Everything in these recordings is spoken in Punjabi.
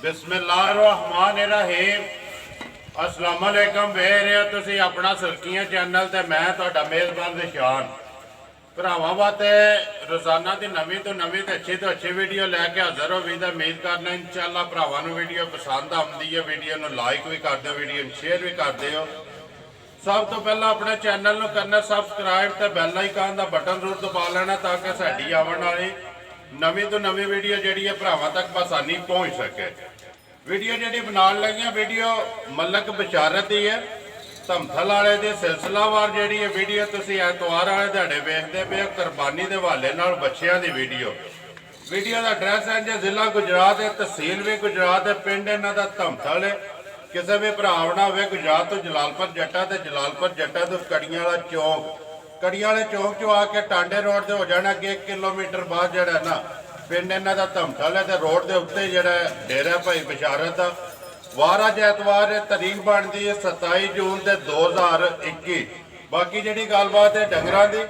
बिस्मिल्लाहिर्रहमानिर्रहीम अस्सलाम वालेकुम वेख रहे हो तुसी अपना सुर्खियां चैनल ते मैं तुहाडा मेज़बान निशान भरावां वास्ते रोजाना की नवीं तो अच्छी वीडियो लैके हाजिर हो भी उम्मीद करना इंशाअल्लाह भरावां नूं वीडियो पसंद आउंदी है। वीडियो नूं लाइक भी कर दो, वीडियो नूं शेयर भी कर दिओ। सब तो पहला अपने चैनल नूं करना सबसक्राइब ते बैल आइकन दा बटन जरूर दबा लेना ताकि साडी आउण वाली नवीं तो नवीं वीडियो जिहड़ी है भरावां तक आसानी पहुँच सके। वीडियो जी बनाने लगी वीडियो मलक बशारत की है। धमथल वाले की सिलसिलावार जी वीडियो तुम एतवार वाले दिहाड़े वेखते पे कुरबानी के हवाले बच्चों की वीडियो का एड्रैस है जी जिला गुजरात है, तहसील भी गुजरात है, पिंड इन्हों का धमथल है। किसी भी भरा आना हो गुजरात तो जलालपुर जट्टा तो जलालपुर जट्टा तो कड़ियां वाला चौक, कड़ियां वाले चौक चो आके टांडे रोड से हो जाना अगे 1 किलोमीटर बाद जरा ना पिंड इन्हों का धमथल है। तो रोड के उत्ते जरा डेरा भाई बशारत वार अज एतवार तारीख बनती है 27 जून के 2021। बाकी जी गलबात है डंगर की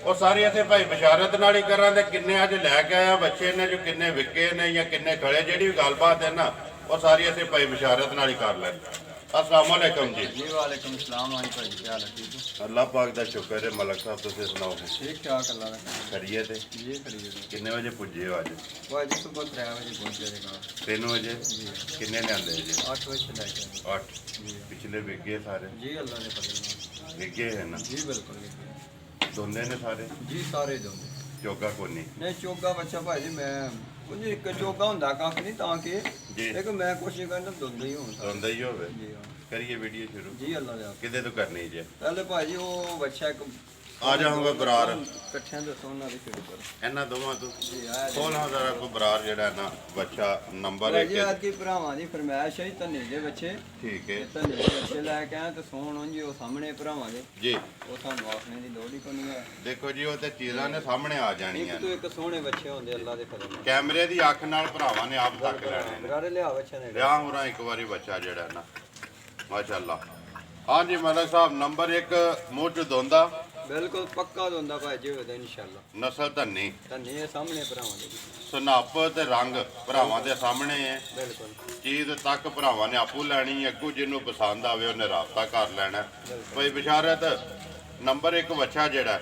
वो सारी असें भाई बशारत नाल ही करा किन्ने अज लैके आया बच्चे ने जो किन्ने विके ने या किन्ने खड़े जी गलबात है ना वो सारी असें भाई बशारत नाल ही कर लें। अस्सलाम वालेकुम जी। जी वालेकुम सलाम भाई भाई क्या हाल है? ठीक है अल्लाह पाक का शुक्र है। मलक साहब तुसीं सुनाओ ठीक ठाक अल्लाह का खड़िए थे जी खड़िए किन्ने बजे पुजे हो अज? भाई जी सुबह 3 बजे पहुंचे थे घर 3 बजे जी किन्ने लियाते जी? 8 बजे से लेके 8 पिछले विगे सारे जी अल्लाह ने फजल विगे है ना? जी बिल्कुल दोंदे ने सारे जी सारे दोंदे चोगा कोनी नहीं चोगा बच्चा भाई जी मैं कुछ एक चोगा हुंदा कख नहीं ताकि जी लेकिन मैं कोशिश करना दोंदे ही हों दोंदा ही होवे। जी हाँ करिए वीडियो शुरू जी अल्लाह ने किदे तो करनी जे पहले भाई जी वो बच्चा एक आ जाऊंगा बरार इकट्ठे दसो उन्होंने भी शुरू करो इन्हां दोवां तो जी आया 16000 को बरार जेड़ा ना बच्चा नंबर भाई 1 जी आज की भरावां दी फरमाइश है धन्ने दे बच्चे ठीक है धन्ने दे बच्चे लैके आए तो सोहन जी वो सामने भरावां दे जी। वो सानू आखने की लोड़ ही कोई नहीं है। देखो जी वो ते चीज़ां ने सामने आ जानियां एक तो एक सोहने बच्चे होंगे अल्लाह दे फजल नाल। कैमरे दी अख नाल भरावां ने आप तक लेने ने। बरारे लिया बच्चे ने लिया हुरा एक बारी बच्चा जेड़ा ना माशाअल्लाह। हाँ जी मलक साहब नंबर 1 मुंह च दोंदा बिल्कुल पक्का दोंदा भाई जी होदा इंशाअल्लाह। नस्ल धन्नी धन्ने ये सामने भरावां दे सुनप ते रंग भरावां दे सामने है। बिल्कुल चीज़ तक भरावां ने आपू लैनी है, अगू जिन्हों पसंद आवे उन्हें राबता कर लेना। भाई बशारत नंबर 1 बच्चा जेड़ा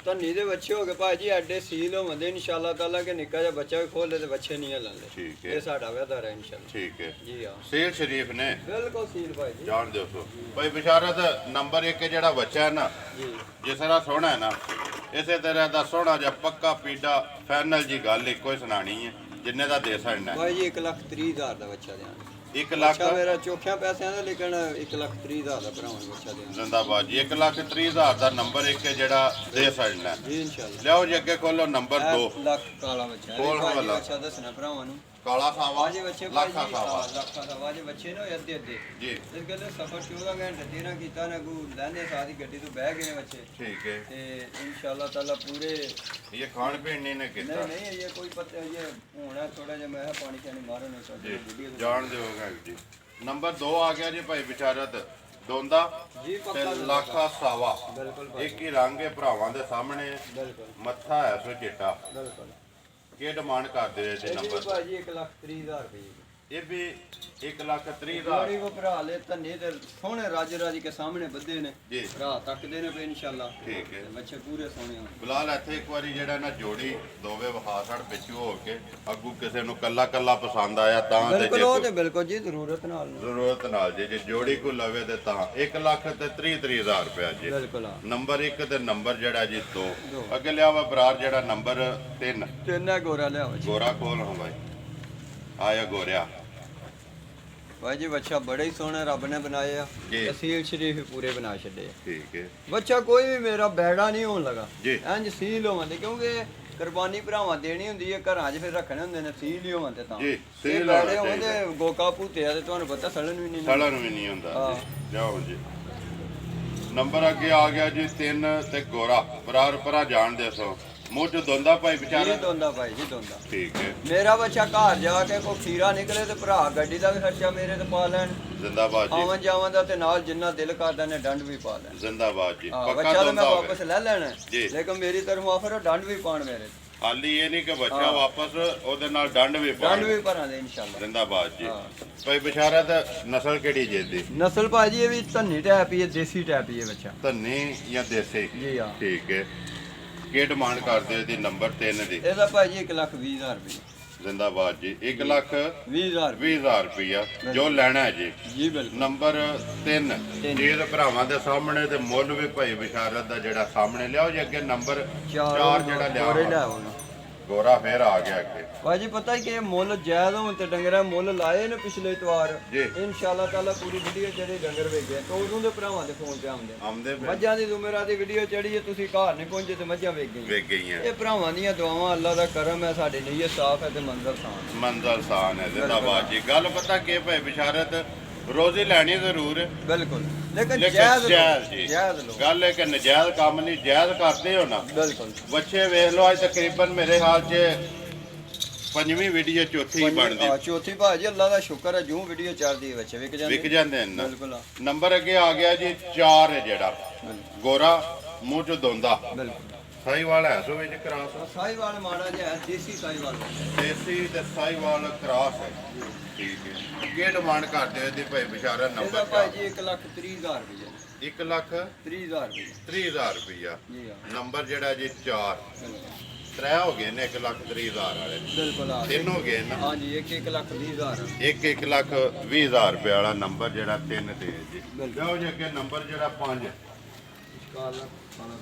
धन्नी दे बच्चे हो गए भाई जी एडे सील होंदे इंशाअल्लाह ताला के निक्का जिहा बच्चा भी खोल ले ते बच्चे नहीं हिलांदे। ठीक है ये साडा वादा है इंशाअल्लाह। ठीक है जी हां शेर शरीफ ने बिल्कुल सील भाई जी जान दो सो भाई बशारत नंबर 1 जेड़ा बच्चा है ना जी जिस तरह सोहना है ना इसे तरह का सोहना जा पक्का पीडा फाइनल जी गल एक कोई सुनानी है जिन्ने का दे सकना भाई जी 1,30,000 दा बच्चा देना 1 लाख बच्चा मेरा चोखिया पैसे दा लेकिन 1,30,000 दा भरावां बच्चा देना जिंदाबाद जी 1,30,000 का नंबर 1 जेड़ा दे सकना जी इंशाअल्लाह। लियाओ जी अगे खोलो नंबर 2 ਲੱਖ ਕਾਲਾ ਬੱਚਾ ਕੋਲ ਭਾਜੀ ਵਾਲਾ। ਬੱਚਾ ਦੱਸਣਾ ਭਰਾਵਾਂ ਨੂੰ काला सावा ਆਜੇ ਬੱਚੇ लाखा ਭਾਜੀ सावा ਲੱਖਾਂ ਦਾ ਵਾਜੇ ਬੱਚੇ ਨਾ ਅੱਧੇ ਅੱਧੇ जी ਇਸ ਗੱਲ ਸਫਰ 14 ਘੰਟੇ ਤੇਰਾ ਕੀਤਾ ਨਾ ਕੋ ਲੈਣੇ ਸਾਰੀ ਗੱਡੀ ਤੋਂ ਬਹਿ ਗਏ ਨੇ ਬੱਚੇ ठीक है ਤੇ ਇਨਸ਼ਾਅੱਲਾ ਤਾਲਾ ਪੂਰੇ ये खान पीन नहीं ने किता ਨਹੀਂ ਨਹੀਂ ਇਹ ਕੋਈ ਪਤਾ ਇਹ ਹੋਣਾ ਥੋੜਾ ਜਿਹਾ ਮੈਂ ਪਾਣੀ ਚਾਣੀ ਮਾਰੋ ਨਹੀਂ ਤਾਂ जी ਵੀਡੀਓ जान दोगा जी। नंबर 2 आ गया जी भाई बिचारत दोंदा ਜੀ ते ਪੱਕਾ लाखा सावा ਬਿਲकुਲ ਭਾਈ एक ही रंग है भरावां दे सामने ਬਿਲकुਲ मत्था है सो चिट्टा ਬਿਲकुਲ की डिमांड कर दे जी ਇਹ ਵੀ नंबर ਭਾਜੀ 1,30,000 ਰੁਪਏ ये भी 1,30,000 ਗਾੜੀ ਕੋ ਭਰਾ ਲੈ ਧੰਨੇ ਤੇ ਸੋਹਣੇ ਰਾਜ ਰਾਜ ਕੇ ਸਾਹਮਣੇ ਬੱਦੇ ਨੇ जी ਭਰਾ ਤੱਕਦੇ ਨੇ ਪਏ ਇਨਸ਼ਾਅੱਲਾ ठीक है ਬੱਚੇ ਪੂਰੇ ਸੋਹਣੇ ਹੋਣ ਬਿਲਾਲ ਇੱਥੇ ਇੱਕ ਵਾਰੀ ਜਿਹੜਾ ਨਾ ਜੋੜੀ ਦੋਵੇਂ ਵਹਾ ਛੜ ਪਿੱਛੂ ਹੋ ਕੇ ਅੱਗੂ ਕਿਸੇ ਨੂੰ ਕੱਲਾ ਕੱਲਾ ਪਸੰਦ ਆਇਆ ਤਾਂ ਤੇ ਬਿਲਕੁਲ ਜੇ ਉਹ ਕੋਈ ਤੇ ਬਿਲਕੁਲ ਜੀ ਜ਼ਰੂਰਤ ਨਾਲ ਨੂੰ। ਜ਼ਰੂਰਤ ਨਾਲ ਜੇ ਜੋੜੀ ਕੋ ਲਵੇ ਤੇ ਤਾਂ 1,30,000 ਰੁਪਇਆ ਜੀ। ਬਿਲਕੁਲ ਹਾਂ ਨੰਬਰ 1 ਤੇ ਨੰਬਰ ਜਿਹੜਾ ਜੀ 2 ਦੋ। ਅੱਗੇ ਲਿਆਵਾ ਬਰਾਰ ਜਿਹੜਾ ਨੰਬਰ 3 ਤਿੰਨਾ ਗੋਰਾ ਲਿਆਓ ਜੀ ਗੋਰਾ ਖੋਲ ਹਾਂ ਭਾਈ ਆਇਆ ਗੋਰਿਆ ਭਾਈ ਜੀ ਬੱਚਾ ਬੜੇ ਹੀ ਸੋਹਣੇ ਰੱਬ ਨੇ ਬਣਾਏ ਆ ਜੀ। ਤਸੀਲ ਸ਼ਰੀਫ ਪੂਰੇ ਬਣਾ ਛੱਡੇ ਆ। ਠੀਕ ਹੈ ਬੱਚਾ ਕੋਈ ਵੀ ਮੇਰਾ ਬੈੜਾ ਨਹੀਂ ਹੋਣ ਲਗਾ ਜੀ। ਇੰਜ ਸੀਲ ਹੋਵੰਦੇ ਕਿਉਂਕਿ ਕੁਰਬਾਨੀ ਭਰਾਵਾਂ ਦੇਣੀ ਹੁੰਦੀ ਹੈ ਘਰਾਂ 'ਚ ਫਿਰ ਰੱਖਣੇ ਹੁੰਦੇ ਨੇ ਸੀਲ ਹੀ ਹੋਵੰਦੇ ਤਾਂ ਜੀ, ਸੀਲ ਸੀਲ ਹੋਣਾ ਬੈੜੇ ਹੋਣ ਚਾਹੀਦਾ। ਤੇ ਗੋਕਾ ਭੂਤੇ ਆ ਤੇ ਤੁਹਾਨੂੰ ਪਤਾ ਸੜਨ ਵੀ ਨਹੀਂ ਸੜਨ ਵੀ ਨਹੀਂ ਹੁੰਦਾ ਹਾਂ। ਜੀ। ਲਿਆਓ ਜੀ ਨੰਬਰ ਅੱਗੇ ਆ ਗਿਆ ਜੀ 3 ਤੇ ਗੋਰਾ ਬਰਾਰ ਪਰਾ ਜਾਣ ਦੇ ਸੋ ਮੂੰਹ ਚ ਦੋਂਦਾ ਭਾਈ ਜੀ ਵਿਚਾਰਾ ਦੋਂਦਾ ਭਾਈ ਜੀ ਦੋਂਦਾ ਠੀਕ ਹੈ ਮੇਰਾ ਬੱਚਾ ਘਰ ਜਾ ਕੇ ਕੋਈ ਖੀਰਾ ਨਿਕਲੇ ਤੇ ਭਰਾ ਗੱਡੀ ਦਾ ਵੀ ਖਰਚਾ ਮੇਰੇ ਤੇ ਪਾ ਲੈਣ ਜ਼ਿੰਦਾਬਾਦ ਜੀ ਆਵਨ ਜਾਵਨ ਦਾ ਤੇ ਨਾਲ ਜਿੰਨਾ ਦਿਲ ਕਰਦਾ ਨੇ ਡੰਡ ਵੀ ਪਾ ਲੈਣ ਜ਼ਿੰਦਾਬਾਦ ਜੀ ਹਾਂ, ਪੱਕਾ ਬੱਚਾ ਤਾਂ ਮੈਂ ਦੋਂਦਾ ਵਾਪਸ ਹੋਵੇ ਲੈ ਲੈਣਾ ਹੈ। ਜੀ। ਲੇਕਿਨ ਮੇਰੀ ਤਰਫੋਂ ਆਫਰ ਡੰਡ ਵੀ ਪਾਣ ਮੇਰੇ ਤੇ। ਖਾਲੀ ਇਹ ਨਹੀਂ ਕਿ ਬੱਚਾ ਵਾਪਸ ਉਹਦੇ ਨਾਲ ਡੰਡ ਵੀ ਪਾ ਡੰਡ ਵੀ ਭਰਾਂਗੇ ਇਨਸ਼ਾਅੱਲਾ। ਜ਼ਿੰਦਾਬਾਦ ਜੀ। ਹਾਂ। ਭਾਈ ਬਸ਼ਾਰਤ ਨਸਲ ਕਿਹੜੀ ਜੇ ਦੀ? ਨਸਲ ਭਾਜੀ ਇਹ ਵੀ ਧੰਨੀ ਟੈਪ ਹੀ ਹੈ, ਦੇਸੀ ਟੈਪ ਹੀ ਹੈ ਬੱਚਾ। ਧੰਨੀ ਜਾਂ ਦੇਸੀ? ਜੀ ਹਾਂ। ਠੀਕ ਹੈ। ਕੀ ਡਿਮਾਂਡ ਕਰਦੇ ਹੋ ਇਹਦੀ ਨੰਬਰ 3 ਦੀ? ਇਹਦਾ ਭਾਜੀ 1,20,000 ਰੁਪਏ। ਜ਼ਿੰਦਾਬਾਦ ਜੀ। 1,20,000 20,000 ਰੁਪਇਆ ਜੋ ਲੈਣਾ ਹੈ ਜੀ। ਜੀ ਬਿਲਕੁਲ। ਨੰਬਰ 3 ਜੀ ਦੇ ਭਰਾਵਾਂ ਦੇ ਸਾਹਮਣੇ ਤੇ ਮੁੱਲ ਵੀ ਭਾਈ ਬਸ਼ਾਰਤ ਦਾ ਜਿਹੜਾ ਸਾਹਮਣੇ ਲਿਆਓ ਜੀ। ਅੱਗੇ ਨੰਬਰ 4 ਜਿਹੜਾ ਲਿਆ ਗੋਰਾ ਫੇਰ ਆ ਗਿਆ ਅੱਗੇ। ਭਾਜੀ ਪਤਾ ਹੀ ਕਿ ਮੁੱਲ ਜਾਇਜ਼ ਹੋਣ ਤੇ ਡੰਗਰਾ ਮੁੱਲ ਲਾਏ ਨੇ ਪਿਛਲੇ ਇਤਵਾਰ ਜੀ। ਇਨਸ਼ਾਅੱਲਾ ਤਾਲਾ ਪੂਰੀ ਵੀਡੀਓ ਜਿਹੜੇ ਡੰਗਰ ਵੇਖੇ ਤਾਂ ਉਦੋਂ ਦੇ ਭਰਾਵਾਂ ਦੇ ਫੋਨ ਤੇ ਆਉਂਦੇ ਪਏ। ਮੱਝਾਂ ਦੀ ਜ਼ੁਮੇਰਾ ਦੀ ਵੀਡੀਓ ਚੜੀ ਹੈ, ਤੁਸੀਂ ਘਰ ਨਹੀਂ ਪਹੁੰਚੇ ਤੇ ਮੱਝਾਂ ਵੇਖ ਗਈਆਂ। ਇਹ ਭਰਾਵਾਂ ਦੀਆਂ ਦੁਆਵਾਂ, ਅੱਲਾ ਦਾ ਕਰਮ ਹੈ, ਸਾਡੇ ਨੀਅਤ ਸਾਫ਼ ਹੈ ਤੇ ਮੰਜ਼ਰ ਸਾਫ਼। ਮੰਜ਼ਰ ਸਾਨ ਹੈ। ਜ਼ਿੰਦਾਬਾਦ ਜੀ। ਗੱਲ ਪਤਾ ਕੀ ਭਾਈ ਬਸ਼ਾਰਤ ਰੋਜ਼ੀ ਲੈਣੀ ਜ਼ਰੂਰ ਹੈ ਬਿਲਕੁਲ, ਲੇਕਿਨ ਜਾਇਜ਼ ਜੀ ਜਾਇਜ਼ ਲੋ। ਗੱਲ ਹੈ ਕਿ ਨਜਾਇਜ਼ ਕੰਮ ਨਹੀਂ, ਜਾਇਜ਼ ਕਰਦੇ ਹੋ ਨਾ। ਬਿਲਕੁਲ। ਬੱਚੇ ਵੇਖ ਲਓ ਅੱਜ ਤਕਰੀਬਨ ਮੇਰੇ ਹਾਲ 'ਚ ਪੰਜਵੀਂ ਵੀਡੀਓ ਚੌਥੀ ਬਣਦੀ। ਚੌਥੀ ਭਾਜੀ ਅੱਲਾ ਦਾ ਸ਼ੁਕਰ ਹੈ, ਜੂ ਵੀਡੀਓ ਚੱਲਦੀ ਹੈ ਬੱਚੇ ਵਿਕ ਜਾਂਦੇ ਨੇ। ਬਿਲਕੁਲ। ਨੰਬਰ ਅੱਗੇ ਆ ਗਿਆ ਜੀ 4 ਹੈ ਜਿਹੜਾ ਗੋਰਾ ਮੂੰਹ 'ਚ ਦੋਂਦਾ। ਬਿਲਕੁਲ। ਸਾਈਵਾਲ ਹੈ ਸੋ ਵਿੱਚ ਕਰਾਸ। ਸਾਈਵਾਲ ਮਾੜਾ ਜਿਹਾ ਹੈ, ਦੇਸੀ ਸਾਈਵਾਲ। ਦੇਸੀ ਤੇ ਸਾਈਵਾਲ ਕਰਾਸ ਹੈ। ਠੀਕ ਹੈ। ਕੀ ਡਿਮਾਂਡ ਕਰਦੇ ਹੋ ਇਹਦੀ ਭਾਈ ਬਸ਼ਾਰਤ ਇਹਦਾ ਨੰਬਰ? ਭਾਜੀ 1,30,000 ਰੁਪਏ। 1,30,000 ਰੁਪਏ। 30,000 ਰੁਪਇਆ। ਜੀ ਹਾਂ। ਨੰਬਰ ਜਿਹੜਾ ਜੀ 4 3 ਹੋ ਗਏ ਨੇ 1,30,000 ਵਾਲੇ। ਬਿਲਕੁਲ ਆ 3 ਹੋ ਗਏ ਨਾ। ਹਾਂਜੀ 1,20,000। 1,20,000 ਰੁਪਏ ਵਾਲਾ ਨੰਬਰ ਜਿਹੜਾ 3 ਤੇ ਹੈ ਜੀ। ਬਿਲਕੁਲ। ਲਓ ਜੀ ਅੱਗੇ ਨੰਬਰ ਜਿਹੜਾ 5 ਕਾਲਾ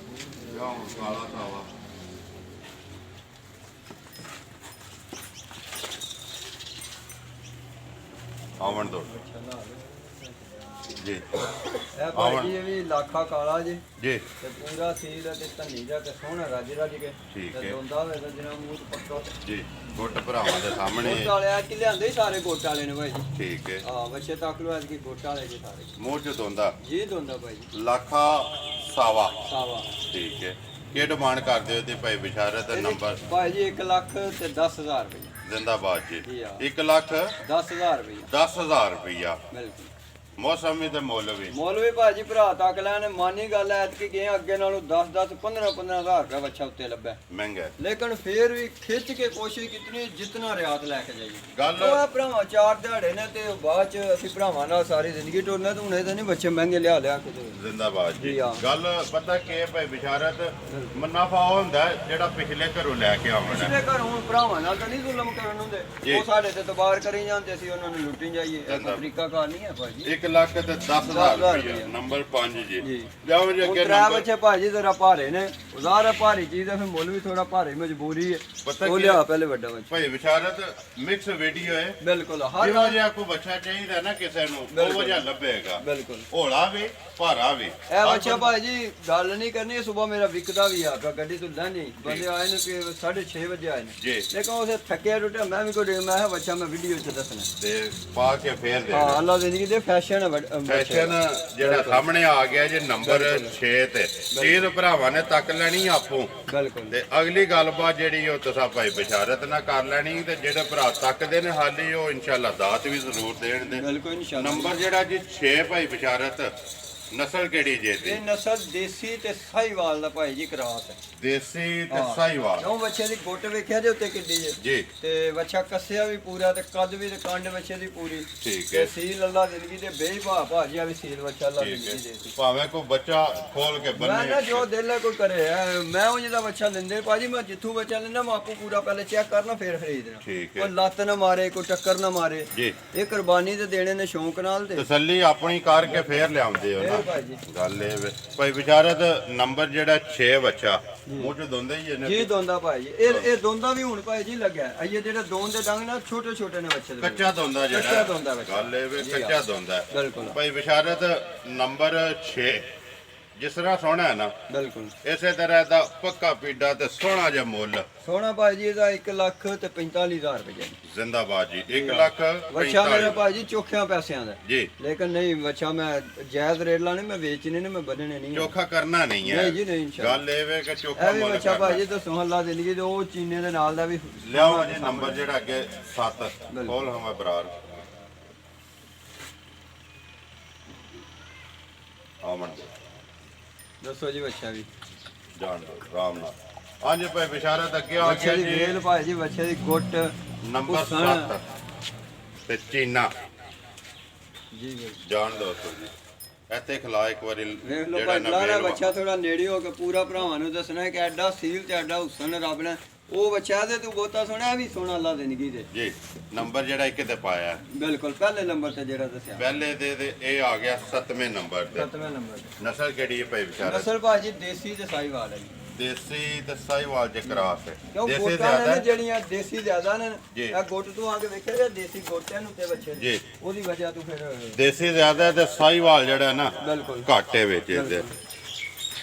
ਲਓ ਕਾਲਾ ਸਾਵਾ। ਆਵਣ ਦੋ ਜੀ। ਇਹ ਭਾਜੀ ਇਹ ਵੀ ਲਾਖਾ ਕਾਲਾ ਜੀ ਜੀ। ਤੇ ਪੂਰਾ ਸੀਲ ਤੇ ਧੰਨੀ ਜਾ ਤੇ ਸੋਹਣਾ ਰੱਜ ਰੱਜ ਕੇ ਠੀਕ ਤੇ ਹੈ। ਦੋਂਦਾ ਹੋਵੇ ਤਾਂ ਜਿਹੜਾ ਮੂੰਹ ਤੇ ਪੱਕਾ ਜੀ। ਗੁੱਟ ਭਰਾਵਾਂ ਦੇ ਸਾਹਮਣੇ। ਗੋਟ ਵਾਲੇ ਆ ਕਿ ਲਿਆਂਦੇ ਹੀ ਸਾਰੇ ਗੋਟ ਵਾਲੇ ਨੇ ਭਾਈ ਜੀ। ਠੀਕ ਹੈ। ਹਾਂ ਬੱਚੇ ਤੱਕ ਲੋ ਅੱਜ ਕੀ ਗੋਟ ਵਾਲੇ ਜੀ ਸਾਰੇ। ਮੂੰਹ 'ਚ ਦੋਂਦਾ ਜੀ ਦੋਂਦਾ ਭਾਈ ਜੀ। ਲਾਖਾ ਸਾਵਾ। ਸਾਵਾ। ਠੀਕ ਹੈ। ਕੀ ਡਿਮਾਂਡ ਕਰਦੇ ਹੋ ਤੇ ਭਾਈ ਬਸ਼ਾਰਤ ਦਾ ਨੰਬਰ? ਭਾਈ ਜੀ 1,10,000 ਰੁਪਏ। ਜ਼ਿੰਦਾਬਾਦ ਜੀ। ਜੀ ਹਾਂ। 1,10,000 ਰੁਪਏ। 10,000 ਰੁਪਇਆ। ਬਿਲਕੁਲ। ਮੌਸਮੀ ਤੇ ਮੁੱਲ ਵੀ ਮੌਲਵੀ ਭਾਜੀ ਭਰਾ ਤੱਕ ਲੈਣ ਮਾਨੀ ਗੱਲ ਐ ਕਿ ਗਏ ਅੱਗੇ ਨਾਲੋਂ 10 15,000 ਰੁਪਏ ਬੱਚਾ ਉੱਤੇ ਲੱਭਾ ਮਹਿੰਗਾ। ਲੇਕਿਨ ਫੇਰ ਵੀ ਖਿੱਚ ਕੇ ਕੋਸ਼ਿਸ਼ ਕੀਤੀ ਜਿੰਨਾ ਰਿਆਤ ਲੈ ਕੇ ਜਾਈਏ। ਗੱਲ ਉਹ ਭਰਾਵਾਂ 4 ਦਿਹਾੜੇ ਨੇ ਤੇ ਬਾਅਦ ਚ ਅਸੀਂ ਭਰਾਵਾਂ ਨਾਲ ਸਾਰੀ ਜ਼ਿੰਦਗੀ ਟੋਲਣਾ ਤੇ ਹੁਣ ਇਹ ਤਾਂ ਨਹੀਂ ਬੱਚੇ ਮਹਿੰਗੇ ਲਿਆ ਕੇ ਦੇ। ਜ਼ਿੰਦਾਬਾਦ ਜੀ। ਜੀ ਹਾਂ। ਗੱਲ ਪਤਾ ਕੀ ਭਾਈ ਬਸ਼ਾਰਤ ਮੁਨਾਫਾ ਉਹ ਹੁੰਦਾ ਜਿਹੜਾ ਪਿਛਲੇ ਘਰੋਂ ਲੈ ਕੇ ਆਉਣਾ। ਪਿਛਲੇ ਘਰ ਹੁਣ ਭਰਾਵਾਂ ਨਾਲ ਤਾਂ ਨਹੀਂ ਜ਼ੁਲਮ ਕਰਨ ਹੁੰਦੇ, ਉਹ ਸਾਡੇ ਤੇ ਦਬਾਰ ਕਰੀ ਜਾਂਦੇ ਅਸੀਂ ਉਹਨਾਂ ਨੂੰ ਲੁੱਟੀ ਜਾਈਏ। ਇਹ ਕੋਈ ਤਰੀਕਾ ਕਾਰ ਨਹੀਂ ਹੈ ਭਾਜੀ। 1,10,000 ਰੁਪਇਆ। ਨੰਬਰ 5 ਜੀ। ਜਾਓ ਜੀ ਅੱਗੇ ਨੰਬਰ ਬੱਚੇ ਭਾਜੀ ਜ਼ਰਾ ਭਾਰੇ ਨੇ, ਉਜ਼ਾਰ ਹੈ ਭਾਰੀ ਚੀਜ਼ ਦਾ ਫਿਰ ਮੁੱਲ ਵੀ ਥੋੜਾ ਭਾਰੀ ਮਜਬੂਰੀ ਹੈ। ਉਹ ਲਿਆ ਪਹਿਲੇ ਵੱਡਾ ਬੱਚਾ। ਭਾਈ ਬਸ਼ਾਰਤ ਮਿਕਸ ਵੀਡੀਓ ਹੈ। ਬਿਲਕੁਲ। ਹਰ ਜਿਹੋ ਜਿਹਾ ਕੋਈ ਬੱਚਾ ਚਾਹੀਦਾ ਨਾ ਕਿਸੇ ਨੂੰ ਉਹ ਜਿਹਾ ਲੱਭੇਗਾ। ਬਿਲਕੁਲ। ਹੌਲਾ ਵੀ ਭਾਰਾ ਵੀ। ਇਹ ਬੱਚਾ ਭਾਜੀ ਗੱਲ ਨਹੀਂ ਕਰਨੀ, ਸਵੇਰ ਮੇਰਾ ਵਿਕਦਾ ਵੀ ਆ ਗੱਡੀ ਤੋਂ ਲੈਣੀ ਬੰਦੇ ਆਏ ਨੇ ਕਿ 6:30 ਵਜੇ ਆਏ ਨੇ। ਜੀ। ਲੇਕਿਨ ਉਸੇ ਥੱਕਿਆ ਟੁੱਟਿਆ ਮੈਂ ਵੀ ਕੋਈ ਮੈਂ ਕਿਹਾ ਬੱਚਾ ਮੈਂ ਵੀਡੀਓ 'ਚ ਦੱਸਣਾ ਤੇ ਪਾ ਕੇ ਫੇਰ ਦੇ। ਹਾਂ ਅੱਲਾ ਜ਼ਿੰਦਗੀ ਦੇ ਫੈਸ਼ਨ ਫੈਸ਼ਨ ਜਿਹੜਾ ਸਾਹਮਣੇ ਆ ਗਿਆ ਜੀ ਨੰਬਰ 6 ਤੇ। ਚੀਜ਼ ਭਰਾਵਾਂ ਨੇ ਤੱਕ ਲੈਣੀ ਆਪੋ। ਬਿਲਕੁਲ। ਤੇ ਅਗਲੀ ਗੱਲਬਾਤ ਜਿਹੜੀ ਉਹ ਤੁਸੀਂ ਭਾਈ ਬਸ਼ਾਰਤ ਨਾਲ ਕਰ ਲੈਣੀ ਤੇ ਜਿਹੜੇ ਭਰਾ ਤੱਕਦੇ ਨੇ ਹਾਲੀ ਉਹ ਇਨਸ਼ਾਅੱਲਾ ਦਾਤ ਵੀ ਜ਼ਰੂਰ ਦੇਣ ਦੇ। ਬਿਲਕੁਲ ਇਨਸ਼ਾਅੱਲਾ। ਨੰਬਰ ਜਿਹੜਾ ਜੀ 6 ਭਾਈ ਬਸ਼ਾਰਤ ਨਸਲ ਕਿਹੜੀ ਜੇ ਦੀ? ਇਹ ਨਸਲ ਦੇਸੀ ਤੇ ਸਾਹੀਵਾਲ ਦਾ ਭਾਈ ਜੀ ਕਰਾਸ ਹੈ। ਦੇਸੀ ਤੇ ਸਾਹੀਵਾਲ। ਉਹ ਬੱਚੇ ਦੀ ਗੁੱਟ ਵੇਖਿਆ ਦੇ ਉੱਤੇ ਕਿੱਡੀ ਜੇ ਜੀ। ਤੇ ਬੱਚਾ ਕੱਸਿਆ ਵੀ ਪੂਰਾ ਤੇ ਕੱਦ ਵੀ ਤੇ ਕੰਡ ਬੱਚੇ ਦੀ ਪੂਰੀ। ਠੀਕ ਹੈ। ਸੀਲ ਅੱਲਾ ਜ਼ਿੰਦਗੀ ਦੇ ਬੇਭਾ ਭਾਜੀ ਆ ਵੀ ਸੀਲ ਬੱਚਾ ਅੱਲਾ ਠੀਕ ਜ਼ਿੰਦਗੀ ਦੇ ਹੈ। ਭਾਵੇਂ ਕੋਈ ਬੱਚਾ ਖੋਲ ਕੇ ਮੈਂ ਨਾ ਬੰਨੇ। ਜੋ ਦਿਲ ਹੈ ਕੋਈ ਕਰੇ ਮੈਂ ਉਹ ਜਿਹਦਾ ਬੱਚਾ ਲੈਂਦੇ ਭਾਜੀ ਮੈਂ ਜਿੱਥੋਂ ਬੱਚਾ ਲੈਂਦਾ ਮੈਂ ਆਪੂ ਪੂਰਾ ਪਹਿਲੇ ਚੈੱਕ ਕਰਨਾ ਫੇਰ ਖਰੀਦਣਾ। ਠੀਕ ਹੈ। ਕੋਈ ਲੱਤ ਨਾ ਮਾਰੇ ਕੋਈ ਟੱਕਰ ਨਾ ਮਾਰੇ। ਜੀ। ਇਹ ਕੁਰਬਾਨੀ ਤੇ ਦੇਣੇ ਨੇ ਸ਼ੌਂਕ ਨਾਲ ਤੇ ਤਸੱਲੀ ਆਪਣੀ ਕਰਕੇ ਫੇਰ ਲਿਆਉਂਦੇ ਹੋ ਨਾ। ਭਾਜੀ ਗੱਲ ਇਹ ਵੇ ਭਾਈ ਬਸ਼ਾਰਤ ਨੰਬਰ ਜਿਹੜਾ 6 ਬੱਚਾ ਮੂੰਹ ਚ ਦੋਂਦੇ ਹੀ ਨੇ। ਜੀ ਦੋਂਦਾ ਭਾਈ ਇਹ ਦੋਂਦਾ ਵੀ ਹੁਣ ਭਾਈ ਜੀ ਲੱਗਿਆ ਇਹ ਜਿਹੜੇ ਦੋਨ ਦੇ ਡੰਗ ਨਾ ਛੋਟੇ ਛੋਟੇ ਨੇ ਬੱਚੇ ਦੇ। ਕੱਚਾ ਦੋਂਦਾ ਜਿਹੜਾ। ਕੱਚਾ ਦੋਂਦਾ ਬੱਚਾ। ਗੱਲ ਇਹ ਵੇ ਕੱਚਾ ਦੋਂਦਾ। ਬਿਲਕੁਲ। ਭਾਈ ਬਸ਼ਾਰਤ ਨੰਬਰ 6 ਜਿਸ ਤਰ੍ਹਾਂ ਸੋਹਣਾ ਹੈ ਨਾ ਬਿਲਕੁਲ ਇਸੇ ਤਰ੍ਹਾਂ ਦਾ ਪੱਕਾ ਪੀਡਾ ਤੇ ਸੋਹਣਾ ਜਿਹਾ ਮੁੱਲ। ਸੋਹਣਾ ਭਾਈ ਜੀ ਇਹਦਾ 1,45,000 ਰੁਪਏ। ਜ਼ਿੰਦਾਬਾਦ ਜੀ। 1,45,000 ਬੱਚਾ ਮੇਰਾ ਭਾਈ ਜੀ ਚੋਖਿਆਂ ਪੈਸਿਆਂ ਦਾ ਜੀ। ਲੇਕਿਨ ਨਹੀਂ ਬੱਚਾ ਮੈਂ ਜਾਇਜ਼ ਰੇਟ ਲਾਣੇ ਮੈਂ ਵੇਚਣੇ ਨੇ ਮੈਂ ਬੰਨਣੇ ਨਹੀਂ। ਚੋਖਾ ਕਰਨਾ ਨਹੀਂ ਹੈ। ਨਹੀਂ ਜੀ ਨਹੀਂ ਇਨਸ਼ਾਅੱਲਾ। ਗੱਲ ਇਹ ਵੇ ਕਿ ਚੋਖਾ ਇਹ ਵੀ ਮੁੱਲ ਬੱਚਾ ਕਰਨਾ। ਭਾਈ ਜੀ ਦੱਸੋ ਅੱਲਾ ਜ਼ਿੰਦਗੀ ਦੇ ਉਹ ਚੀਨੇ ਦੇ ਨਾਲ ਦਾ ਵੀ ਲਿਆਓ ਜੀ ਨੰਬਰ ਜਿਹੜਾ ਅੱਗੇ 7 ਖੋਲ ਹਮਾ ਬਰਾਰ ਆਮਨ ਦੱਸੋ ਜੀ ਬੱਚਾ ਵੀ ਜਾਣ ਦੋ ਆਰਾਮ ਨਾਲ। ਹਾਂਜੀ ਭਾਈ ਬਿਸ਼ਾਰਤ ਅੱਗੇ ਆ ਬੱਚੇ ਗਿਆ ਦੀ ਜੀ ਵੇਲ ਭਾਈ ਜੀ, ਬੱਚੇ ਦੀ ਗੁੱਟ ਨੰਬਰ ਹੁਸਨ। 7 ਤੇ ਚੀਨਾ ਜੀ ਭਾਈ ਜਾਣ ਦੋ ਜੀ ਇੱਥੇ ਖਿਲਾ ਇੱਕ ਵਾਰੀ ਵੇਖ ਲਓ ਜਿਹੜਾ ਭਾਈ ਨਾ ਲਾਰਾ ਵੇਲ ਵਾ। ਬੱਚਾ ਥੋੜਾ ਨੇੜੇ ਹੋ ਕੇ ਪੂਰਾ ਭਰਾਵਾਂ ਨੂੰ ਦੱਸਣਾ ਕਿ ਐਡਾ ਸੀਲ ਤੇ ਐਡਾ ਹੁਸਨ ਰੱਬ ਨੇ ਉਹ ਬੱਚਾ ਤੇ ਤੂੰ ਬਹੁਤਾ ਸੋਹਣਾ ਵੀ ਸੋਹਣਾ ਅੱਲਾ ਜ਼ਿੰਦਗੀ ਦੇ। ਜੀ ਨੰਬਰ ਜਿਹੜਾ ਇੱਕ ਤੇ ਪਾਇਆ ਬਿਲਕੁਲ ਪਹਿਲੇ ਨੰਬਰ ਤੇ ਜਿਹੜਾ ਦੱਸਿਆ ਪਹਿਲੇ ਦੇ ਇਹ ਆ ਗਿਆ 7ਵੇਂ ਨੰਬਰ ਤੇ 7ਵੇਂ ਨੰਬਰ ਤੇ। ਨਸਲ ਕਿਹੜੀ ਹੈ ਭਾਈ ਬਿਸ਼ਾਰਤ ਨਸਲ ਭਾਜੀ ਦੇਸੀ ਤੇ ਸਾਈਵਾਲ ਹੈ ਜੀ। ਦੇਸੀ ਤੇ ਸਾਈਵਾਲ ਚ ਕਰਾਸ ਹੈ ਕਿਉਂ ਦੇਸੀ ਗੋਟਾਂ ਜ਼ਿਆਦਾ ਨੇ ਹੈ। ਜਿਹੜੀਆਂ ਦੇਸੀ ਜ਼ਿਆਦਾ ਨੇ ਜੀ। ਇਹ ਗੁੱਟ ਤੋਂ ਆ ਕੇ ਵੇਖਿਆ ਦੇਸੀ ਗੋਟਿਆਂ ਨੂੰ ਤੇ ਬੱਚੇ ਜੀ। ਉਹਦੀ ਵਜ੍ਹਾ ਤੋਂ ਫਿਰ ਦੇਸੀ ਜ਼ਿਆਦਾ ਹੈ ਤੇ ਸਾਈਵਾਲ ਜਿਹੜਾ ਨਾ ਬਿਲਕੁਲ ਘੱਟ ਹੈ ਵਿੱਚ ਇਹਦੇ